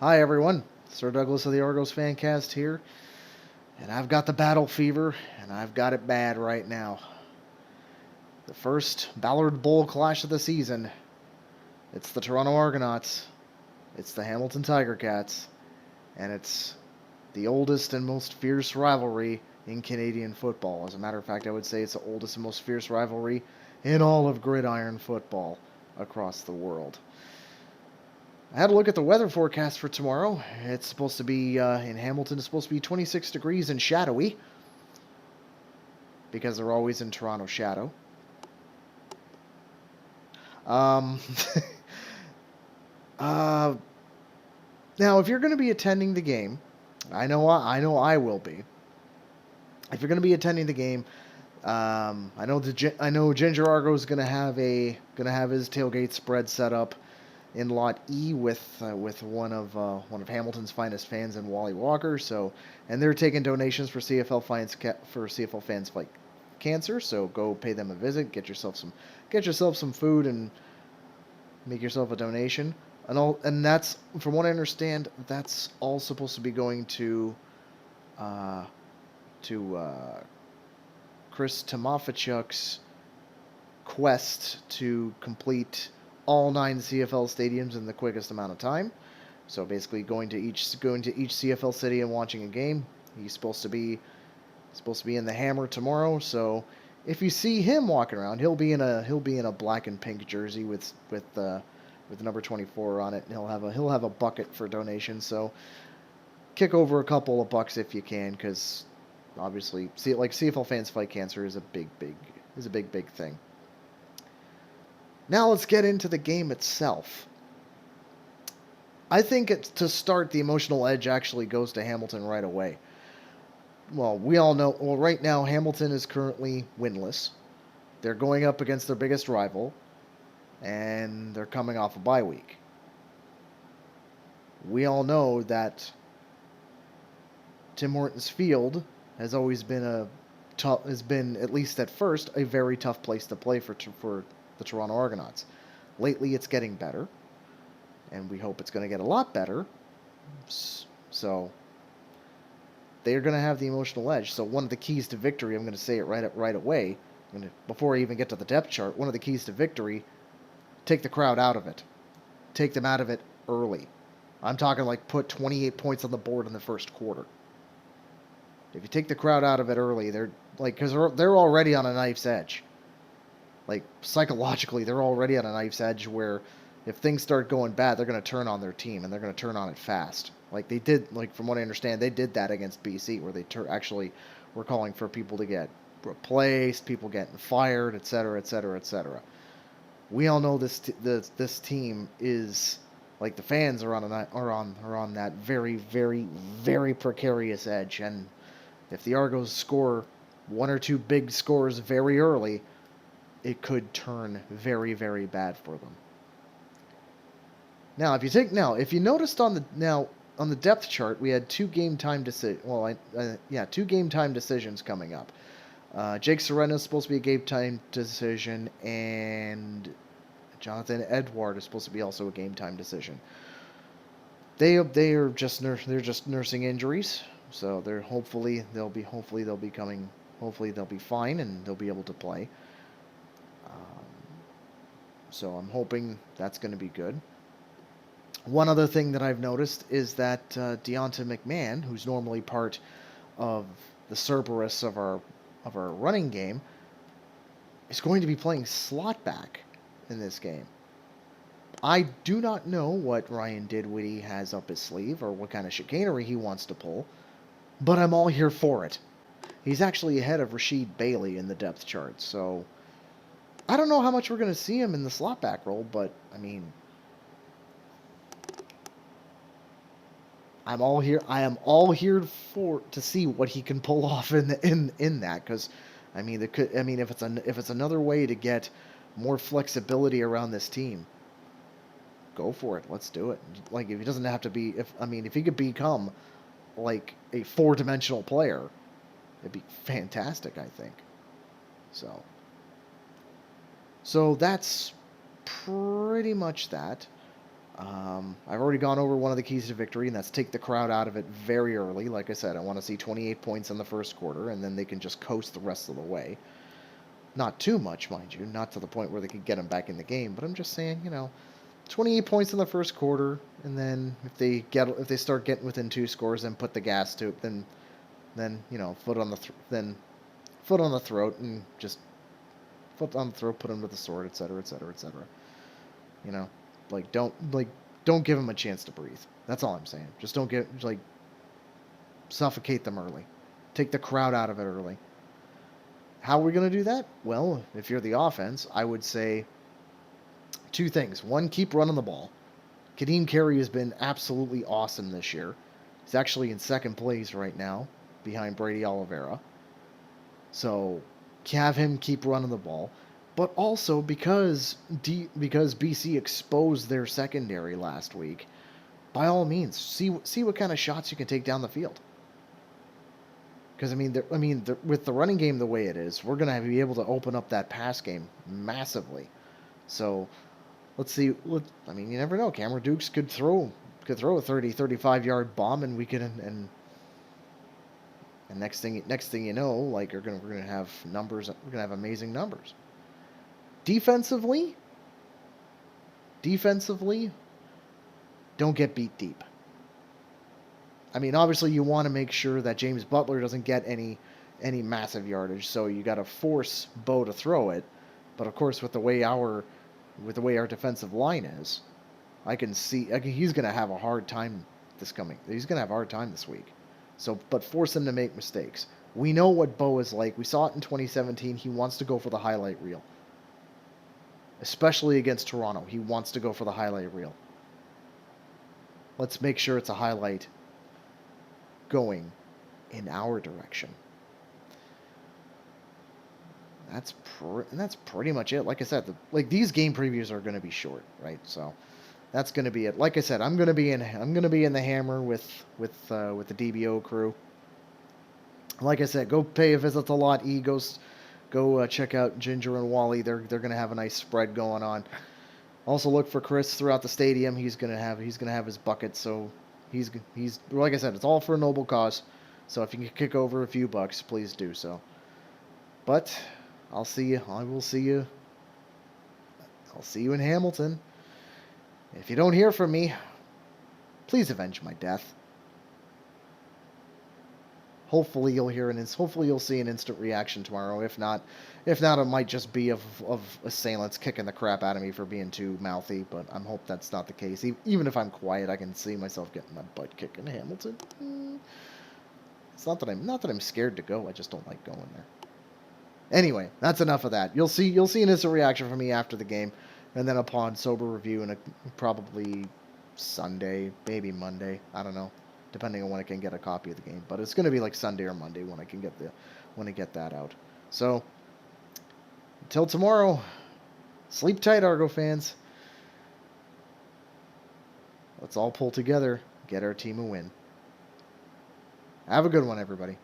Hi everyone, Sir Douglas of the Argos Fancast here, and I've got the battle fever, and I've got it bad right now. The first Ballard Bowl clash of the season. It's the Toronto Argonauts, it's the Hamilton Tiger Cats, and it's the oldest and most fierce rivalry in Canadian football. As a matter of fact, I would say it's the oldest and most fierce rivalry in all of gridiron football across the world. I had a look at the weather forecast for tomorrow. It's supposed to be in Hamilton. It's supposed to be 26 degrees and shadowy because they're always in Toronto shadow. Um, now, if you're going to be attending the game, I know I will be. If you're going to be attending the game, I know Ginger Argo is going to have his tailgate spread set up in Lot E with one of Hamilton's finest fans in Wally Walker. And they're taking donations for CFL fans fight cancer. So go pay them a visit, get yourself some food, and make yourself a donation. And that's, from what I understand, that's all supposed to be going to Chris Tomofachuk's quest to complete all 9 CFL stadiums in the quickest amount of time. So basically, going to each CFL city and watching a game. He's supposed to be in the Hammer tomorrow. So if you see him walking around, he'll be in a black and pink jersey with number 24 on it, and he'll have a bucket for donations. So kick over a couple of bucks if you can, because obviously, CFL fans fight cancer is a big thing. Now let's get into the game itself. I think to start, the emotional edge actually goes to Hamilton right away. Well, we all know, right now Hamilton is currently winless. They're going up against their biggest rival, and they're coming off a bye week. We all know that Tim Hortons Field has always been at least at first, a very tough place to play for the Toronto Argonauts. Lately, it's getting better, and we hope it's going to get a lot better. So they're going to have the emotional edge. So one of the keys to victory, I'm going to say it right away, before I even get to the depth chart, one of the keys to victory, take the crowd out of it. Take them out of it early. I'm talking like put 28 points on the board in the first quarter. If you take the crowd out of it early, because they're already on a knife's edge. Like, psychologically, they're already on a knife's edge where if things start going bad, they're going to turn on their team, and they're going to turn on it fast. Like they did, from what I understand, they did that against BC, where they actually were calling for people to get replaced, people getting fired, etc., etc., etc. We all know this team is, like, the fans are on that very, very, very precarious edge, and if the Argos score one or two big scores very early, it could turn very, very bad for them. Now, if you noticed on the depth chart, we had two game time decisions coming up. Jake Sereno is supposed to be a game time decision, and Jonathan Edward is supposed to be also a game time decision. They're just nursing injuries, so hopefully they'll be fine and they'll be able to play. So I'm hoping that's going to be good. One other thing that I've noticed is that Deonta McMahon, who's normally part of the Cerberus of our running game, is going to be playing slot back in this game. I do not know what Ryan Didwitty has up his sleeve or what kind of chicanery he wants to pull, but I'm all here for it. He's actually ahead of Rashid Bailey in the depth chart, so I don't know how much we're going to see him in the slot back role, but I mean, I am all here to see what he can pull off in that, because I mean, if it's another way to get more flexibility around this team, go for it. Let's do it. Like, if he doesn't have to be, if he could become like a 4-dimensional player, it'd be fantastic, I think. So that's pretty much that. I've already gone over one of the keys to victory, and that's take the crowd out of it very early. Like I said, I want to see 28 points in the first quarter, and then they can just coast the rest of the way. Not too much, mind you, not to the point where they could get them back in the game, but I'm just saying, 28 points in the first quarter, and then if they start getting within 2 scores, then put the gas to it, then foot on the throat, and just foot on the throat, put them to the sword, etc., etc., etc. You know, don't give them a chance to breathe. That's all I'm saying. Just don't suffocate them early. Take the crowd out of it early. How are we going to do that? Well, if you're the offense, I would say 2 things. One, keep running the ball. Kadeem Carey has been absolutely awesome this year. He's actually in second place right now, behind Brady Oliveira. So have him keep running the ball. But also because BC exposed their secondary last week, by all means, see what kind of shots you can take down the field. Because with the running game the way it is, we're going to be able to open up that pass game massively. So let's see. You never know. Cameron Dukes could throw a 35-yard bomb, and we could and next thing you know, we're gonna have numbers. We're gonna have amazing numbers. Defensively, don't get beat deep. Obviously you want to make sure that James Butler doesn't get any massive yardage, so you got to force Bo to throw it. But of course, with the way our defensive line is, I can see he's going to have a hard time He's going to have a hard time this week. So, but force him to make mistakes. We know what Bo is like. We saw it in 2017. He wants to go for the highlight reel. Especially against Toronto. He wants to go for the highlight reel. Let's make sure it's a highlight going in our direction. That's pretty much it. Like I said, these game previews are going to be short, right? So that's going to be it. Like I said, I'm going to be in the Hammer with the DBO crew. Like I said, go pay a visit to Lot E. Go check out Ginger and Wally. They're going to have a nice spread going on. Also look for Chris throughout the stadium. He's going to have his bucket. So he's like I said, it's all for a noble cause. So if you can kick over a few bucks, please do so. But I will see you in Hamilton. If you don't hear from me, please avenge my death. Hopefully you'll see an instant reaction tomorrow. If not, it might just be of assailants kicking the crap out of me for being too mouthy. But I hope that's not the case. Even if I'm quiet, I can see myself getting my butt kicked in Hamilton. It's not that I'm scared to go. I just don't like going there. Anyway, that's enough of that. You'll see an instant reaction from me after the game, and then upon sober review, and probably Sunday, maybe Monday. I don't know, depending on when I can get a copy of the game. But it's going to be like Sunday or Monday when I get that out. So until tomorrow, sleep tight, Argo fans. Let's all pull together, get our team a win. Have a good one, everybody.